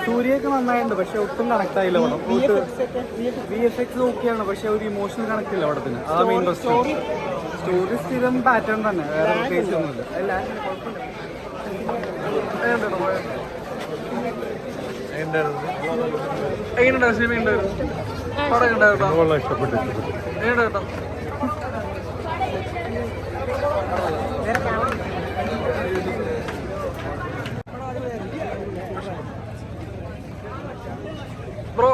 സൂര്യയൊക്കെ നന്നായിട്ടുണ്ട്, പക്ഷെ ഒട്ടും കണക്ട് ആയില്ല പടം. VFX ഓക്കെയാണ്, പക്ഷെ ഒരു ഇമോഷണൽ കണക്ട് ഇല്ല പടത്തിന്. ആ മെയിൻ പ്രശ്നം. സ്റ്റോറി സ്ഥിരം പാറ്റേൺ തന്നെ, വേറെ പ്രത്യേകിച്ച് ഒന്നുമില്ല. എങ്ങനെയുണ്ടായിരുന്നു സിനിമ? പടം ഉണ്ടായിരുന്നു, ഇഷ്ടപ്പെട്ടു. എങ്ങനെയുണ്ടായിരുന്നു? ബ്രോ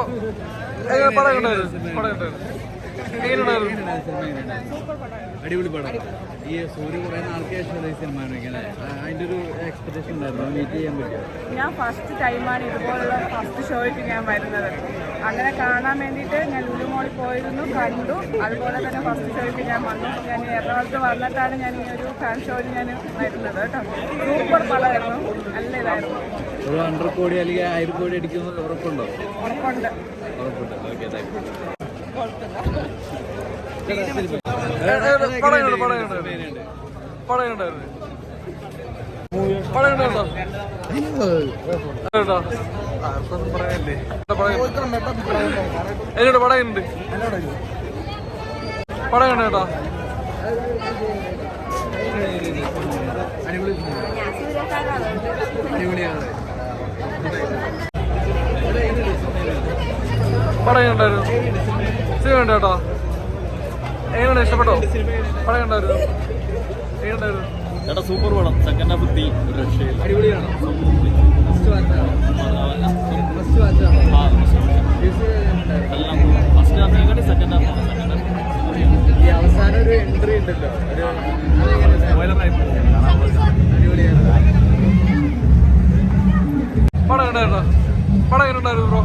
എങ്ങനെ പടം ഉണ്ടായിരുന്നു? അടിപൊളി പടം. ഈ സൂര്യ കുറെ നാൾക്ക് ശേഷം സിനിമ അതിന്റെ ഒരു എക്സ്പെക്ടേഷൻ ഉണ്ടായിരുന്നു, മീറ്റ് ചെയ്യാൻ പറ്റും. ഞാൻ ഫസ്റ്റ് ടൈമാണ് ഇതുപോലുള്ള ഫസ്റ്റ് ഷോയ്ക്ക് ഞാൻ വരുന്നത്. അങ്ങനെ കാണാൻ വേണ്ടിയിട്ട് ഞാൻ ലുലു മോളിൽ പോയിരുന്നു, കണ്ടു. അതുപോലെ തന്നെ ഫസ്റ്റ് ഷോയ്ക്ക് ഞാൻ വന്നു. ഞാൻ എറണാകുളത്ത് വന്നിട്ടാണ് ഞാൻ ഈ ഒരു ഫാൻ ഷോയിൽ ഞാൻ വരുന്നത് കേട്ടോ. സൂപ്പർ പടമായിരുന്നു, നല്ല ഇതായിരുന്നു. ഒരു 100 കോടി അല്ലെങ്കിൽ 1000 കോടി അടിക്കുന്നത് ഉറപ്പുണ്ടോ? ഉറപ്പുണ്ട്. Okay, thank you. എങ്ങോട്ട് പടയുണ്ട്? പടയുണ്ട് കേട്ടോ. പടയുണ്ടായിരുന്നു, സിനിമ ഉണ്ട് കേട്ടോ. എങ്ങനെയുണ്ട്? ഇഷ്ടപ്പെട്ടോ? പടയുണ്ടായിരുന്നു, എങ്ങനെയുണ്ടായിരുന്നു? ചേട്ടാ സൂപ്പർ പടം. സെക്കൻഡ് ഹാഫ് ഒരു രക്ഷയില്ല, അടിപൊളിയാണ്. ഫസ്റ്റ് ഹാഫിനെക്കാട്ടി സെക്കൻഡ് ഹാഫ്. ഈ അവസാനം ഒരു എൻട്രി ഉണ്ടല്ലോ, പടം ഉണ്ടായിരുന്നോ? പടം എങ്ങനെ ഉണ്ടായിരുന്നു ബ്രോ?